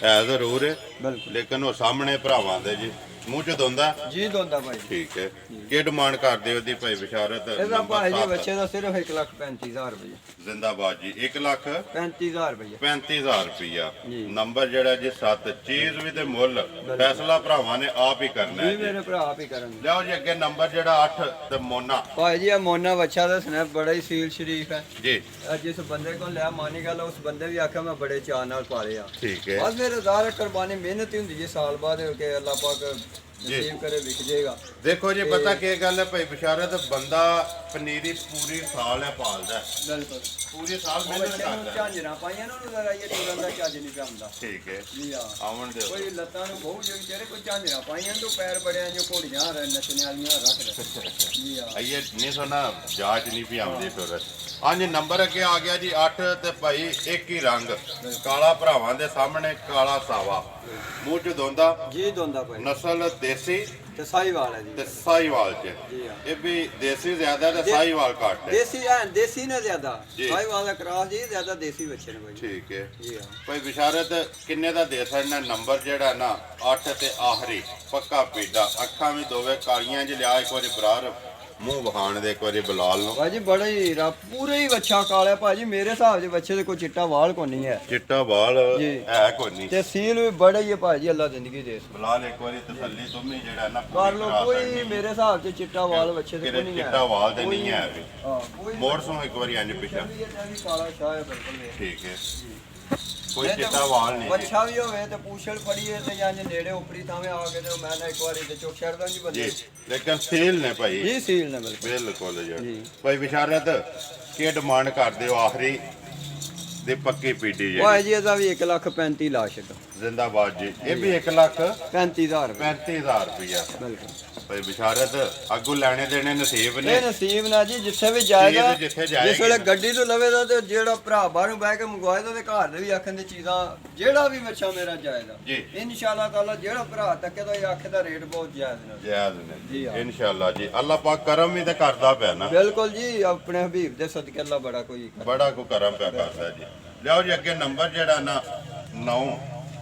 ਹੈ ਜ਼ਰੂਰ ਹੈ ਬਿਲਕੁਲ ਲੇਕਿਨ ਉਹ ਸਾਹਮਣੇ ਭਰਾਵਾਂ ਦੇ ਜੀ ਮੂੰਹ ਚ ਦੋਂਦਾ ਜੀ ਦੋਂਦਾ ਭਾਈ। ਠੀਕ ਹੈ ਕੀ ਡਿਮਾਂਡ ਕਰਦੇ ਉਹਦੀ ਭਾਈ ਬਿਸ਼ਾਰਤ ਇਹਦਾ ਨੰਬਰ ਭਾਈ ਜੀ 7 ਬੱਚੇ ਦਾ ਸਿਰਫ 1,35,000 ਰੁਪਏ। ਜ਼ਿੰਦਾਬਾਦ ਜੀ 1,35,000 35,000 ਰੁਪਏ ਜੀ। ਨੰਬਰ ਜਿਹੜਾ ਜੀ 7 ਚੀਜ਼ ਵੀ ਤੇ ਮੁੱਲ ਫੈਸਲਾ ਭਰਾਵਾਂ ਨੇ ਆਪ ਹੀ ਕਰਨਾ ਹੈ ਜੀ ਜੀ ਮੇਰੇ ਭਰਾ ਆਪ ਹੀ ਕਰਨਗੇ। ਲਿਆਓ ਜੀ ਅੱਗੇ ਨੰਬਰ ਜਿਹੜਾ 8 ਤੇ ਮੋਨਾ ਭਾਈ ਜੀ ਇਹ ਮੋਨਾ ਬੱਚਾ ਦਾ ਸਨੈਪ ਬੜਾ ਹੀ ਸੀਲ ਸ਼ਰੀਫ ਹੈ। ਜੀ ਇਹ ਜਿਸ ਬੰਦੇ ਕੋਲ ਲਿਆ ਮਾਨੀ ਗੱਲ ਉਸ ਬੰਦੇ ਵੀ ਆਖਿਆ ਮੈਂ ਬੜੇ ਚਾਅ ਨਾਲ ਪਾਲਿਆ। ਠੀਕ ਹੈ ਬਸ ਫਿਰ ਹਜ਼ਾਰ ਕੁਰਬਾਨੀ ਮਿਹਨਤ ਹੀ ਹੁੰਦੀ ਹੈ ਸਾਲ ਬਾਅਦ ਕਿ ਅੱਲਾਹ ਪਾਕ ਨਸੀਬ ਕਰੇ ਵਿਕ ਜਾਏਗਾ। ਦੇਖੋ ਜੀ ਪਤਾ ਕੀ ਗੱਲ ਹੈ ਭਾਈ ਬਿਸ਼ਾਰਤ ਬੰਦਾ ਪਨੀਰੀ ਪੂਰੀ ਸਾਲ ਹੈ ਪਾਲਦਾ ਹੈ। ਬਿਲਕੁਲ ਪੂਰੀ ਸਾਲ ਉਹ ਮਿਹਨਤ ਬੱਚੇ ਨੂੰ ਕਰਦਾ ਹੈ। ਝਾਂਜਰਾਂ ਪਾਈਆਂ ਨਾ ਉਹਨੂੰ ਲਗਾਈਏ ਟੁਰਨ ਦਾ ਚੱਜ ਨਹੀਂ ਪਿਆਉਂਦਾ ਠੀਕ ਹੈ ਜੀ ਆ ਆਵਣ ਦਿਓ ਕੋਈ ਲੱਤਾਂ ਨੂੰ ਬਹੁਤ ਜਿਹੇ ਵਿਚਾਰੇ ਕੋਈ ਝਾਂਜਰਾਂ ਪਾਈਆਂ ਤੋਂ ਪੈਰ ਬੜਿਆਂ ਜੋ ਘੋੜੀਆਂ ਨੱਚਣੇ ਵਾਲੀਆਂ ਰੱਖ ਦੇ ਜੀ ਆ ਆਈਏ ਨਹੀਂ ਸੋਨਾ ਜਾਂਚ ਨਹੀਂ ਵੀ ਆਉਂਦੀ ਫਿਰ ਹਾਂਜੀ ਨੰਬਰ ਅੱਗੇ ਆ ਗਿਆ ਜੀ 8 ਤੇ ਭਾਈ ਇੱਕ ਹੀ ਰੰਗ ਕਾਲਾ ਭਰਾਵਾਂ ਦੇ ਸਾਹਮਣੇ ਕਾਲਾ ਸਾਵਾ ਮੂੰਹ ਚ ਦੋਂਦਾ ਜੀ ਦੋਂਦਾ ਭਾਈ ਨਸਲ ਦੇਸੀ ਤੇ ਸਾਈਵਾਲ ਹੈ ਜੀ। ਤੇ ਸਾਈਵਾਲ ਚ ਜੀ ਹਾਂ। ਇਹ ਵੀ ਦੇਸੀ ਜ਼ਿਆਦਾ ਤੇ ਸਾਈਵਾਲ ਘੱਟ ਹੈ ਦੇਸੀ ਹੈ ਦੇਸੀ ਨੇ ਜ਼ਿਆਦਾ ਜੀ। ਸਾਈਵਾਲ ਦਾ ਕਰਾਸ ਜੀ ਜ਼ਿਆਦਾ ਦੇਸੀ ਬੱਚੇ ਨੇ ਭਾਈ ਠੀਕ ਹੈ ਜੀ ਹਾਂ। ਭਾਈ ਬਿਸ਼ਾਰਤ ਕਿੰਨੇ ਦਾ ਦੇ ਸਕਣਾ ਨੰਬਰ ਜਿਹੜਾ ਨਾ 8 ਤੇ ਆਖਰੀ ਪੱਕਾ ਪੀਡਾ ਅੱਖਾਂ ਵੀ ਦੋਵੇਂ ਕਾਲੀਆਂ ਜਿ ਲਿਆ ਇੱਕ ਵਾਰੀ ਬਰਾਰ ਮੂੰਹ ਵਹਾਣ ਦੇ ਇੱਕ ਵਾਰੀ ਬਲਾਲ ਨੂੰ ਭਾਜੀ ਬੜਾ ਹੀ ਪੂਰੇ ਹੀ ਬੱਚਾ ਕਾਲਿਆ ਭਾਜੀ ਮੇਰੇ ਹਿਸਾਬ 'ਚ ਬੱਚੇ ਦੇ ਕੋਈ ਚਿੱਟਾ ਵਾਲ ਕੋ ਨਹੀਂ ਹੈ ਚਿੱਟਾ ਵਾਲ ਜੀ। ਹੈ ਕੋਈ ਨਹੀਂ ਤੇ ਸੀਲ ਵੀ ਬੜਾ ਹੀ ਹੈ ਭਾਜੀ ਅੱਲਾ ਜ਼ਿੰਦਗੀ ਦੇ ਬਲਾਲ ਇੱਕ ਵਾਰੀ ਤਸੱਲੀ ਤੁਮੀ ਜਿਹੜਾ ਨਾ ਕਰ ਲੋ ਕੋਈ ਮੇਰੇ ਹਿਸਾਬ 'ਚ ਚਿੱਟਾ ਵਾਲ ਬੱਚੇ ਦੇ ਕੋਈ ਨਹੀਂ ਹੈ। ਚਿੱਟਾ ਵਾਲ ਤੇ ਨਹੀਂ ਹੈ ਵੀ ਹਾਂ ਕੋਈ ਮੋੜ ਸੋਂ ਇੱਕ ਵਾਰੀ ਅੰਜ ਪਿਛਾ ਵੀ ਕਾਲਾ ਸ਼ਾਹ ਹੈ ਬਿਲਕੁਲ ਵੇਖ। ਠੀਕ ਹੈ ਕੋਈ ਚਿੱਟਾ ਵਾਲ ਨਹੀਂ ਜੀ ਬੱਚਾ ਵੀ ਹੋਵੇ ਤੇ ਪੂਛਲ ਫੜੀਏ ਤੇ ਜਾਂ ਜੇ ਨੇੜੇ ਉਪਰੀ ਥਾਵੇਂ ਆ ਕੇ ਤੇ ਮੈਂ ਨਾ ਇੱਕ ਵਾਰੀ ਤੇ ਚੁੱਕ ਛੱਡਦਾ ਜੀ ਬੰਦੇ ਜੀ ਲੇਕਿਨ ਸੀਲ ਨੇ ਭਾਈ ਜੀ ਸੀਲ ਨੇ ਬਿਲਕੁਲ ਬਿਲਕੁਲ ਜੀ ਜੀ। ਭਾਈ ਬਿਸ਼ਾਰਤ ਕੀ ਡਿਮਾਂਡ ਕਰਦੇ ਹੋ ਆਖਰੀ ਦੇ ਪੱਕੀ ਪੀਟੀ ਜੀ ਭਾਈ ਜੀ ਇਹਦਾ ਵੀ 1,35,000 ਲਾਸ਼ ਜ਼ਿੰਦਾਬਾਦ ਜੀ ਇਹ ਵੀ 1,35,000 35,000 ਰੁਪਇਆ ਬਿਲਕੁਲ ਭਾਈ ਬਿਸ਼ਾਰਤ ਅੱਗੂ ਲੈਣੇ ਦੇਣੇ ਨਸੀਬ ਨੇ ਇਹ ਨਸੀਬ ਨਾ ਜੀ ਜਿੱਥੇ ਵੀ ਜਾਏਗਾ ਚੀਜ਼ ਜਿੱਥੇ ਜਾਏਗੀ ਜਿਸ ਵੇਲੇ ਨਾ। ਗੱਡੀ ਤੋਂ ਲਵੇਦਾ ਤੇ ਜਿਹੜਾ ਭਰਾ ਬਾਹਰੋਂ ਬਹਿ ਕੇ ਮੰਗਵਾਏ ਤਾਂ ਉਹਦੇ ਘਰ ਦੇ ਵੀ ਆਖਣ ਦੀ ਚੀਜ਼ਾਂ ਜਿਹੜਾ ਵੀ ਬੱਚਾ ਮੇਰਾ ਜਾਏਗਾ ਜੀ। ਇਨਸ਼ਾਅੱਲਾ ਤਾਲਾ ਜਿਹੜਾ ਭਰਾ ਤੱਕੇ ਦਾ ਇਹ ਆਖੇ ਦਾ ਰੇਟ ਬਹੁਤ ਜਾਇਜ਼ ਨੇ ਜਾਇਜ਼ ਜੀ ਨੇ ਹਾਂ। ਇਨਸ਼ਾਅੱਲਾ ਜੀ ਅੱਲਾਹ ਪਾਕ ਕਰਮ ਵੀ ਤੇ ਕਰਦਾ ਪਿਆ ਨਾ ਬਿਲਕੁਲ ਜੀ ਆਪਣੇ ਹਬੀਬ ਦੇ ਸਦਕੇ ਅੱਲਾ ਬੜਾ ਕੋਈ ਬੜਾ ਕੋ ਕਰਮ ਪਿਆ ਕਰਦਾ ਜੀ ਲਿਆਓ ਜੀ ਅੱਗੇ ਨੰਬਰ ਜਿਹੜਾ ਨਾ 9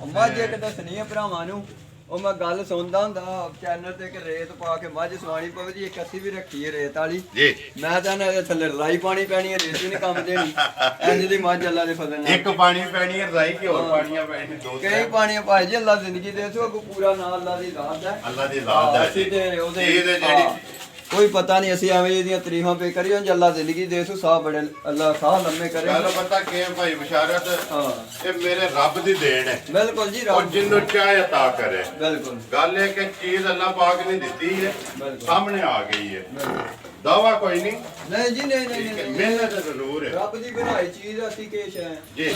ਮੱਝ ਇੱਕ ਦੱਸਣੀ ਹੈ ਭਰਾਵਾਂ ਨੂੰ ਉਹ ਮੈਂ ਗੱਲ ਸੁਣਦਾ ਹੁੰਦਾ ਚੈਨਲ ਤੇ ਕਿ ਰੇਤ ਪਾ ਕੇ ਮੱਝ ਸਵਾਣੀ ਪਵੇ ਜੀ ਇੱਕ ਅਸੀਂ ਵੀ ਰੱਖੀ ਹੈ ਰੇਤ ਵਾਲੀ ਜੀ ਮੈਂ ਤਾਂ ਇਹਦੇ ਥੱਲੇ ਰਲਾਈ ਪਾਣੀ ਪੈਣੀ ਹੈ ਰੇਤ ਹੀ ਨਹੀਂ ਕੰਮ ਦੇਣੀ ਇੰਜ ਦੀ ਮੱਝ ਅੱਲਾ ਦੇ ਫਜ਼ਲ ਨਾਲ ਇੱਕ ਪਾਣੀ ਪੈਣੀ ਹੈ ਰਜ਼ਾਈ ਕਿ ਹੋਰ ਪਾਣੀਆਂ ਪੈਣੀ ਦੋ ਕਈ ਪਾਣੀ ਭਾਈ ਜੀ ਅੱਲਾ ਜ਼ਿੰਦਗੀ ਦੇ ਸੋ ਪੂਰਾ ਨਾਂ ਅੱਲਾ ਦੀ ਜ਼ਾਤ ਹੈ ਅੱਲਾ ਦੀ ਜ਼ਾਤ ਹੈ ਅਸੀਂ ਤੇ ਉਹਦੇ ਇਹ ਤੇ ਜਿਹੜੀ ਹਾਂ, ਕੋਈ ਪਤਾ ਨਹੀਂ ਅਸੀਂ ਐਵੇਂ ਇਹਦੀਆਂ ਤਾਰੀਫਾਂ ਪੇ ਕਰੀਏ ਜੇ ਅੱਲਾ ਜ਼ਿੰਦਗੀ ਦੇ ਸੋ ਸਾਹ ਬੜੇ ਅੱਲਾ ਸਾਹ ਲੰਮੇ ਕਰੇ ਗੱਲ ਪਤਾ ਕੀ ਹੈ ਭਾਈ ਬਿਸ਼ਾਰਤ ਹਾਂ ਇਹ ਮੇਰੇ ਰੱਬ ਦੀ ਦੇਣ ਹੈ ਬਿਲਕੁਲ ਜੀ ਉਹ ਰੱਬ ਜਿੰਨੂੰ ਚਾਹੇ عطا ਕਰੇ ਬਿਲਕੁਲ ਗੱਲ ਇਹ ਕਿ ਚੀਜ਼ ਅੱਲਾਹ ਪਾਕ ਨੇ ਦਿੱਤੀ ਹੈ ਬਿਲਕੁਲ। ਸਾਹਮਣੇ ਆ ਗਈ ਹੈ ਬਿਲਕੁਲ। ਦਾਵਾ ਕੋਈ ਨਹੀਂ ਨਹੀਂ ਜੀ ਨਹੀਂ ਨਹੀਂ ਠੀਕ ਹੈ, ਨਹੀਂ ਮਿਹਨਤ ਜ਼ਰੂਰ ਹੈ ਰੱਬ ਦੀ ਬਣਾਈ ਚੀਜ਼ ਅਸੀਂ ਕੇਸ਼ ਹੈ ਜੀ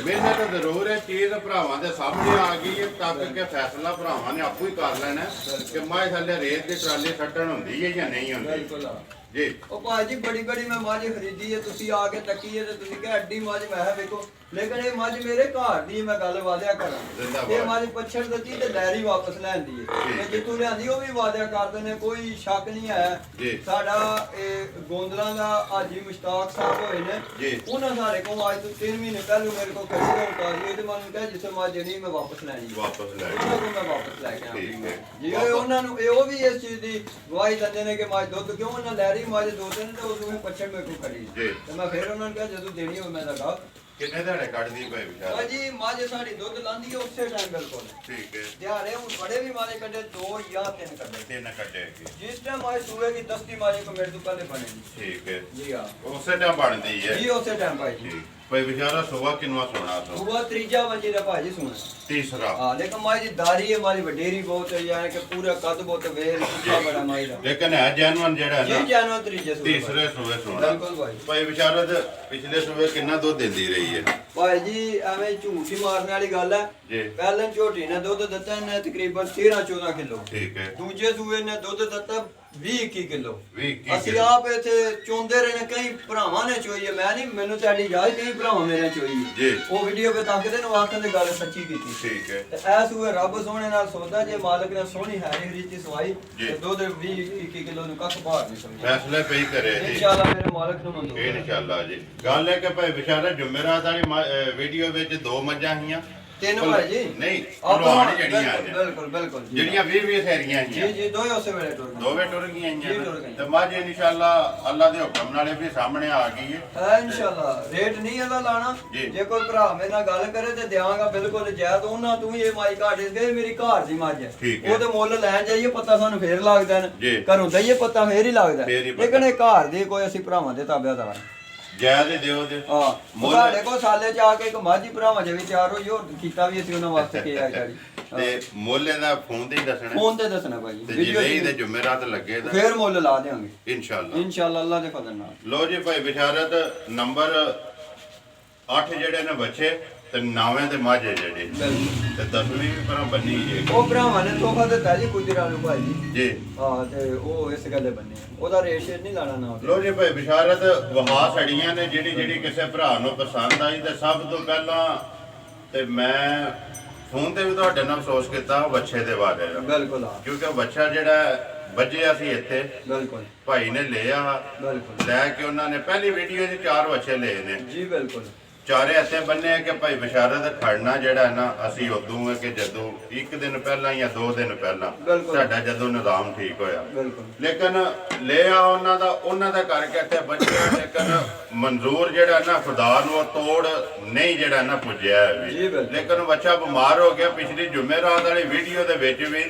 ਮਿਹਨਤ ਜ਼ਰੂਰ ਹੈ ਚੀਜ਼ ਭਰਾਵਾਂ ਦੇ ਸਾਹਮਣੇ ਆ ਗਈ ਹੈ ਤੱਕ ਕੇ ਫੈਸਲਾ ਭਰਾਵਾਂ ਨੇ ਆਪੂ ਹੀ ਕਰ ਲੈਣਾ ਹੈ ਕਿ ਮੈਂ ਥੱਲੇ ਰੇਤ ਦੀ ਟਰਾਲੀ ਸੱਟਣ ਹੁੰਦੀ ਹੈ ਜਾਂ ਨਹੀਂ ਹੁੰਦੀ ਬਿਲਕੁਲ ਜੀ ਉਹ ਭਾਜੀ ਬੜੀ ਬੜੀ ਮੈਂ ਮੱਝ ਖਰੀਦੀ ਹੈ ਤੁਸੀਂ ਆ ਕੇ ਤੱਕੀ ਹੈ ਤੇ ਤੁਸੀਂ ਕਹੇ ਐਡੀ ਮੱਝ ਮੈਂ ਕਿਹਾ ਵੇਖੋ ਲੇਕਿਨ ਇਹ ਮੱਝ ਮੇਰੇ ਘਰ ਦੀ ਮੈਂ ਗੱਲ ਵਾਦਿਆ ਕਰਾਂ ਜ਼ਿੰਦਾਬਾਦ। ਇਹ ਮੱਝ ਪੱਛੜ ਦਿੱਤੀ ਤੇ ਡੈਰੀ ਵਾਪਸ ਲੈਂਦੀ ਹੈ ਠੀਕ ਤੇ ਜਿੱਥੋਂ ਲਿਆਂਦੀ ਉਹ ਵੀ ਵਾਦਿਆ ਕਰਦੇ ਨੇ ਕੋਈ ਸ਼ੱਕ ਨਹੀਂ ਹੈ ਜੀ। ਸਾਡਾ ਇਹ ਗੋਂਦਲਾਂ ਦਾ ਹਾਜੀ ਮੁਸ਼ਤਾਕ ਸਾਹਿਬ ਹੋਏ ਨੇ ਜੀ। ਉਹਨਾਂ ਸਾਰੇ ਕੋਲ ਅੱਜ ਤੋਂ 3 ਮਹੀਨੇ ਪਹਿਲਾਂ ਮੇਰੇ ਕੋਲ ਖੜੀ ਦਾ ਉਤਾਰੀ ਤੇ ਮੈਨੂੰ ਕਹੇ ਜਿੱਥੇ ਮੱਝ ਜਿਹੜੀ ਮੈਂ ਵਾਪਸ ਲੈਣੀ ਹੈ ਵਾਪਸ ਲੈ ਉਹਨਾਂ ਕੋਲ ਮੈਂ ਵਾਪਸ ਲੈ ਕੇ ਠੀਕ ਆਉਂਗਾ ਹੈ। ਜੀ ਉਹਨਾਂ ਨੂੰ ਉਹ ਵੀ ਇਸ ਚੀਜ਼ ਦੀ ਗਵਾਹੀ ਦਿੰਦੇ ਨੇ ਕਿ ਮੱਝ ਦੁੱਧ ਕਿਉਂ ਉਹਨਾਂ ਲੈਰੀ ਮੱਝ ਦੋ ਤਿੰਨ ਤੇ ਉਦੋਂ ਵੀ ਪੱਛੜ ਮੇਰੇ ਕੋਲ ਖੜੀ ਜੀ। ਤੇ ਮੈਂ ਫਿਰ ਉਹਨਾਂ ਨੂੰ ਕਿਹਾ ਜਦੋਂ ਦੇਣੀ ਹੋਵੇ ਮੈਂ ਲਗਾ ਕਿੰਨੇ ਦਿਹਾੜੇ ਕੱਢਦੀ ਭਾਈ ਵਿਚਾਰਾ? ਭਾਜੀ ਮਾਝੇ ਸਾਡੀ ਦੁੱਧ ਲਾਂਦੀ ਹੈ ਉਸੇ ਟਾਈਮ ਬਿਲਕੁਲ ਠੀਕ ਹੈ, ਦਿਹਾੜੇ ਹੁਣ ਬੜੇ ਵੀ ਮਾਝੇ ਕੱਢੇ 2 ਜਾਂ 3 ਕੱਢੇ। 3 ਕੱਢੇਗੀ। ਜਿਸ ਟਾਈਮ ਮਾਝੇ ਸੂਏ की दस्ती माझे को मेरे तो पहले बनेगी। ਠੀਕ ਹੈ जी हाँ ਉਸੇ ਟਾਈਮ ਬਣਦੀ ਹੈ। जी उसे टाइम भाई जी। ਠੀਕ ਭਾਈ ਵਿਚਾਰਾ ਸੁਬਾ ਕਿੰਨਾ ਸੋਣਾ ਤੋਂ सुबह त्रीजा बजे दा भाजी सुना। ਤੀਸਰਾ। हाँ लेकिन माझी दारी है माझी वडेरी बहुत है यानी कि पूरा कद बहुत वेल का बड़ा माझी दा। ਲੇਕਿन ਹੈ ਜੈਨੂਨ ਜਿਹੜਾ जी ਨਾ जानवर त्रीजे सुबह। ਤੀਸਰੇ ਸੂਏ ਸੋਣਾ। बिल्कुल भाई। ਭਾਈ ਵਿਚਾਰਾ ਤੇ ਪਿਛਲੇ ਸੂਏ ਕਿੰਨਾ ਦੁੱਧ ਦਿੰਦੀ ਰਹੀ ਹੈ? ਭਾਈ ਜੀ ਐਵੇਂ ਝੂਠ ਹੀ ਮਾਰਨ ਵਾਲੀ ਗੱਲ ਹੈ। ਜੀ ਪਹਿਲਾਂ ਝੋਟੀ ਨੇ ਦੁੱਧ ਦਿੱਤਾ ਇਹਨੇ ਤਕਰੀਬਨ 13-14 ਕਿਲੋ। ਠੀਕ ਹੈ। ਦੂਜੇ ਸੂਏ ਨੇ ਦੁੱਧ ਦਿੱਤਾ 20-21 ਕਿਲੋ। 20 ਅਸੀਂ ਆਪ ਇੱਥੇ ਚੋਂਦੇ ਰਹੇ ਨੇ, ਕਈ ਭਰਾਵਾਂ ਨੇ ਚੋਈ ਹੈ, ਮੈਂ ਨਹੀਂ, ਮੈਨੂੰ ਤੁਹਾਡੀ ਯਾਦ ਕਈ ਭਰਾਵਾਂ ਮੇਰੇ ਚੋਈ ਜੀ। ਉਹ ਵੀਡੀਓ ਤੇ ਤੱਕਦੇ ਨੇ ਆਖਣ ਦੀ ਗੱਲ ਸੱਚੀ ਕੀਤੀ। ਠੀਕ ਹੈ। ਤੇ ਐ ਸੂਏ ਰੱਬ ਸੋਹਣੇ ਨਾਲ ਸੌਦਾ, ਜੇ ਮਾਲਕ ਨੇ ਸੋਹਣੀ ਹੈਰੀ ਰੀਤੀ ਸਵਾਈ ਜੀ। ਤੇ ਦੁੱਧ 20-21 ਕਿਲੋ ਨੂੰ ਕੱਖ ਬਾਹਰ ਨਹੀਂ ਸਮਝਿਆ। ਫੈਸਲੇ ਪਈ ਕਰੇ ਜੀ ਇਨਸ਼ਾਅੱਲਾ ਮੇਰੇ ਮਾਲਕ ਨੂੰ ਮਨਜ਼ੂਰ ਹੈ। ਇਨਸ਼ਾਅੱਲਾ ਜੀ। ਗੱਲ ਹੈ ਕਿ ਭਾਈ ਵਿਚਾਰਾ ਜੁਮੇਰਾਤ ਵਾਲੀ ਵੀਡੀਓ ਵਿੱਚ 2 ਮੱਝਾਂ ਸੀਆਂ। 3 ਭਾਈ ਜੀ। ਨਹੀਂ ਆਪਾਂ ਭਲਵਾਨ ਜਿਹੜੀਆਂ ਨੇ ਬਿਲਕੁਲ ਬਿਲਕੁਲ ਜੀ। ਜਿਹੜੀਆਂ 20 ਸੈਰੀਆਂ ਜੀ ਸੀਆਂ ਜੀ ਦੋਵੇਂ ਉਸੇ ਵੇਲੇ ਟੁਰ ਗਏ। ਦੋਵੇਂ ਟੁਰ ਗਈਆਂ ਜੀ, ਟੁਰ ਆਈਆਂ ਗਈਆਂ। ਤੇ ਮੱਝ ਇਨਸ਼ਾਅੱਲਾ ਅੱਲਾ ਦੇ ਹੁਕਮ ਨਾਲ ਇਹ ਵੀ ਸਾਹਮਣੇ ਆ ਗਈ ਹੈ। ਹੈ ਇਨਸ਼ਾਅੱਲਾ। ਰੇਟ ਨਹੀਂ ਇਹਦਾ ਲਾਣਾ। ਜੀ। ਜੇ ਕੋਈ ਭਰਾ ਮੇਰੇ ਨਾਲ ਗੱਲ ਕਰੇ ਤੇ ਦਿਆਂਗਾ ਬਿਲਕੁਲ ਜਾਇਜ਼। ਉਹਨਾਂ ਤੂੰ ਹੀ ਇਹ ਮਾਈ ਘਾਟ ਗਏ, ਮੇਰੀ ਘਰ ਦੀ ਮੱਝ ਹੈ। ਠੀਕ ਹੈ। ਉਹਦੇ ਮੁੱਲ ਲੈਣ ਜਾਈਏ ਪਤਾ ਸਾਨੂੰ ਫੇਰ ਲੱਗਦਾ ਨੇ, ਜੀ। ਘਰੋਂ ਦਈਏ ਪਤਾ ਫੇਰ ਹੀ ਲੱਗਦਾ। ਫੇਰ ਹੀ ਪਤਾ। ਲੇਕਿਨ ਇਹ ਘਰ ਦੀ ਕੋਈ ਅਸੀਂ ਭਰਾਵਾਂ ਦੇ ਤਾਬਿਆਦਾਰ ਹਾਂ। ਜਾਇਜ਼ ਦਿਓ ਦੇ ਹਾਂ ਸਾਡੇ ਕੋਲ ਸਾਲੇ ਚ ਆ ਕੇ ਇੱਕ ਮਾਝੀ ਭਰਾਵਾਂ ਜੇ ਵਿਚਾਰ ਹੋਈ ਉਹ ਕੀਤਾ ਵੀ ਅਸੀਂ ਉਹਨਾਂ ਵਾਸਤੇ ਕੀ ਆ ਗਾੜੀ ਤੇ ਮੁੱਲ ਇਹਦਾ ਫੋਨ ਤੇ ਹੀ ਦੱਸਣਾ ਫੋਨ ਤੇ ਦੱਸਣਾ ਭਾਈ ਤੇ ਵੀਡੀਓ ਜਿਵੇਂ ਤੇ ਜੁਮੇਰਾਤ ਲੱਗੇ ਤਾਂ ਫੇਰ ਮੁੱਲ ਲਾ ਦੇਵਾਂਗੇ ਇਨਸ਼ਾਅੱਲਾ। ਇਨਸ਼ਾਅੱਲਾ ਅੱਲਾ ਦੇ ਫਜ਼ਲ ਨਾਲ। ਲੋ ਜੀ ਭਾਈ ਬਿਸ਼ਾਰਤ ਨੰਬਰ 8 ਜਿਹੜੇ ਨੇ ਬੱਚੇ ਤੇ 9ਵੇਂ ਤੇ ਮਾਝੇ ਜਿਹੜੇ ਬਿਲਕੁਲ। ਤੇ 10ਵੀਂ ਵੀ ਪਰ ਬੰਨੀ ਜੇ ਉਹ ਭਰਾਵਾਂ ਨੇ ਤੋਹਫਾ ਦਿੱਤਾ ਜੀ ਗੁਜਰਾਂ ਨੂੰ ਭਾਈ ਜੀ। ਜੀ। ਹਾਂ ਤੇ ਉਹ ਇਸ ਗੱਲੇ ਬੰਨੇ ਉਹਦਾ ਰੇਟ ਨਹੀਂ ਲਾਣਾ ਨਾ ਉਹਦੇ। ਲੋ ਜੀ ਭਾਈ ਬਿਸ਼ਾਰਤ ਵਹਾ ਸੜੀਆਂ ਨੇ ਜਿਹੜੀ ਕਿਸੇ ਭਰਾ ਨੂੰ ਪਸੰਦ ਆਈ ਤੇ ਸਭ ਤੋਂ ਪਹਿਲਾਂ ਤੇ ਮੈਂ ਫੋਨ ਤੇ ਵੀ ਤੁਹਾਡੇ ਨਾਲ ਅਫਸੋਸ ਕੀਤਾ ਬੱਚੇ ਦੇ ਬਾਰੇ ਦਾ। ਬਿਲਕੁਲ ਹਾਂ ਕਿਉਂਕਿ ਉਹ ਬੱਚਾ ਜਿਹੜਾ ਵੱਜਿਆ ਸੀ ਇੱਥੇ ਬਿਲਕੁਲ ਭਾਈ ਨੇ ਲਿਆ ਬਿਲਕੁਲ ਲੈ ਕੇ ਉਹਨਾਂ ਨੇ ਪਹਿਲੀ ਵੀਡੀਓ 'ਚ 4 ਬੱਚੇ ਲਏ ਨੇ। ਜੀ ਬਿਲਕੁਲ। ਚਾਰੇ ਇੱਥੇ ਬੰਨੇ ਆ ਕਿ ਭਾਈ ਬਿਸ਼ਾਰਤ ਖੜਨਾ ਜਿਹੜਾ ਨਾ ਅਸੀਂ ਉਦੋਂ ਹੈ ਕਿ ਜਦੋਂ 1 ਦਿਨ ਪਹਿਲਾਂ ਜਾਂ 2 ਦਿਨ ਪਹਿਲਾਂ ਬਿਲਕੁਲ। ਸਾਡਾ ਜਦੋਂ ਨਿਜ਼ਾਮ ਠੀਕ ਹੋਇਆ। ਬਿਲਕੁਲ ਲੇਕਿਨ ਲਿਆ ਉਹਨਾਂ ਦਾ ਕਰਕੇ ਇੱਥੇ ਬੱਚਿਆ ਲੇਕਿਨ ਮਨਜ਼ੂਰ ਜਿਹੜਾ ਨਾ ਖੁਦਾ ਨੂੰ ਉਹ ਤੋੜ ਨਹੀਂ ਜਿਹੜਾ ਨਾ ਪੁੱਜਿਆ ਹੈ ਜੀ ਵੀ। ਬਿਲਕੁਲ। ਲੇਕਿਨ ਬੱਚਾ ਬਿਮਾਰ ਹੋ ਗਿਆ। ਪਿਛਲੀ ਜੁਮੇਰਾਤ ਵਾਲੀ ਵੀਡੀਓ ਦੇ ਵਿੱਚ ਵੀ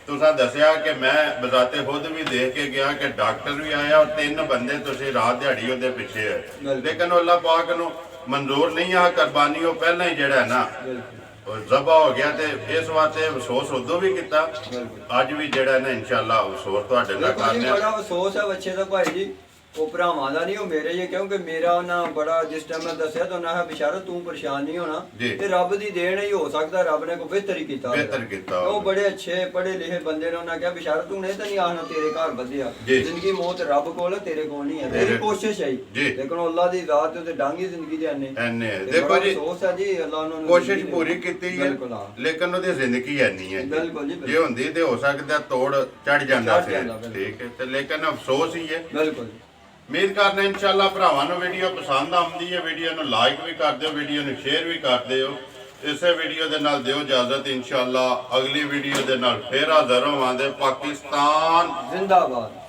ਤੁਸੀਂ ਦੱਸਿਆ ਕਿ ਮੈਂ ਬਜ਼ਾਤੇ ਖੁਦ ਵੀ ਦੇਖ ਕੇ ਗਿਆ ਕਿ ਡਾਕਟਰ ਵੀ ਆਇਆ ਔਰ 3 ਬੰਦੇ ਤੁਸੀਂ ਰਾਤ ਦਿਹਾੜੀ ਉਹਦੇ ਪਿੱਛੇ ਹੈ। ਬਿਲਕੁਲ। ਲੇਕਿਨ ਅੱਲਾਹ ਪਾਕ ਨੂੰ ਮਨਜ਼ੂਰ ਨਹੀਂ ਆ ਕੁਰਬਾਨੀ ਉਹ ਪਹਿਲਾਂ ਹੀ ਜਿਹੜਾ ਨਾ ਬਿਲਕੁਲ ਉਹ ਜ਼ਬਾ ਹੋ ਗਿਆ ਤੇ ਇਸ ਵਾਸਤੇ ਅਫਸੋਸ ਉਦੋਂ ਵੀ ਕੀਤਾ ਬਿਲਕੁਲ। ਅੱਜ ਵੀ ਜਿਹੜਾ ਨਾ ਇਨਸ਼ਾਅੱਲਾ ਅਫਸੋਸ ਤੁਹਾਡੇ ਨਾਲ ਦੇਖੋ ਜੀ ਕਰਨੇ ਬੜਾ ਅਫਸੋਸ ਹੈ ਬੱਚੇ ਦਾ ਭਾਈ ਜੀ। ਉਹ ਭਰਾਵਾਂ ਦਾ ਨਹੀਂ, ਉਹ ਮੇਰੇ ਹੀ ਹੈ, ਕਿਉਂਕਿ ਮੇਰਾ ਉਹਨਾਂ ਬੜਾ ਜਿਸ ਟਾਈਮ ਮੈਂ ਦੱਸਿਆ ਤਾਂ ਉਹਨਾਂ ਹੈ ਬਿਸ਼ਾਰਤ ਤੂੰ ਪਰੇਸ਼ਾਨ ਨਹੀਂ ਹੋਣਾ ਜੀ। ਤੇ ਰੱਬ ਦੀ ਦੇਣ ਹੀ ਹੋ ਸਕਦਾ, ਰੱਬ ਨੇ ਕੋਈ ਬਿਹਤਰ ਹੀ ਕੀਤਾ ਹੋਵੇਗਾ। ਬਿਹਤਰ ਕੀਤਾ ਉਹ ਹੋਵੇਗਾ। ਬੜੇ ਅੱਛੇ ਪੜ੍ਹੇ ਲਿਖੇ ਬੰਦੇ ਨੇ, ਉਹਨਾਂ ਕਿਹਾ ਬਿਸ਼ਾਰਤ ਤੂੰ ਨਹੀਂ ਤਾਂ ਨਹੀਂ ਆਣਾ ਤੇਰੇ ਘਰ ਵਧਿਆ ਜੀ। ਜ਼ਿੰਦਗੀ ਮੌਤ ਰੱਬ ਕੋਲ ਹੈ, ਤੇਰੇ ਕੋਲ ਨਹੀਂ ਹੈ। ਤੇਰੇ- ਤੇਰੀ ਕੋਸ਼ਿਸ਼ ਹੈ ਜੀ। ਲੇਕਿਨ ਅੱਲਾ ਦੀ ਜ਼ਾਤ ਤੇ ਡਾਂਗੀ ਜ਼ਿੰਦਗੀ ਦੇ ਆਨੇ ਐਨੇ ਤੇ ਦੇਖੋ ਬੜਾ ਜੀ ਅਫਸੋਸ ਹੈ ਜੀ। ਅੱਲਾ ਉਹਨਾਂ ਨੂੰ ਕੋਸ਼ਿਸ਼ ਜ਼ਿੰਦਗੀ ਪੂਰੀ ਦੇ। ਕੀਤੀ ਹੈ ਬਿਲਕੁਲ ਹਾਂ ਲੇਕਿਨ ਉਹਦੀ ਜ਼ਿੰਦਗੀ ਐਨੀ ਹੈ ਬਿਲਕੁਲ ਜੀ, ਜੇ ਬਿਲਕੁਲ। ਹੁੰਦੀ ਤੇ ਹੋ ਸਕਦਾ ਤੋੜ ਚੜ ਜਾਂਦਾ ਚੜ੍ਹ ਸੀ। ਜਾਂਦਾ, ਬਿਲਕੁਲ। ਠੀਕ ਹੈ ਤੇ ਲੇਕਿਨ ਅਫਸੋਸ ਹੀ ਹੈ। ਬਿਲਕੁਲ ਉਮੀਦ ਕਰਦੇ ਇਨਸ਼ਾਅੱਲਾ ਭਰਾਵਾਂ ਨੂੰ ਵੀਡੀਓ ਪਸੰਦ ਆਉਂਦੀ ਹੈ। ਵੀਡੀਓ ਨੂੰ ਲਾਈਕ ਵੀ ਕਰ ਦਿਓ, ਵੀਡੀਓ ਨੂੰ ਸ਼ੇਅਰ ਵੀ ਕਰ ਦਿਓ। ਇਸੇ ਵੀਡੀਓ ਦੇ ਨਾਲ ਦਿਓ ਇਜਾਜ਼ਤ। ਇਨਸ਼ਾਅੱਲਾ ਅਗਲੀ ਵੀਡੀਓ ਦੇ ਨਾਲ ਫੇਰ ਹਾਜ਼ਰ ਹੋਵਾਂਗੇ। ਪਾਕਿਸਤਾਨ ਜ਼ਿੰਦਾਬਾਦ।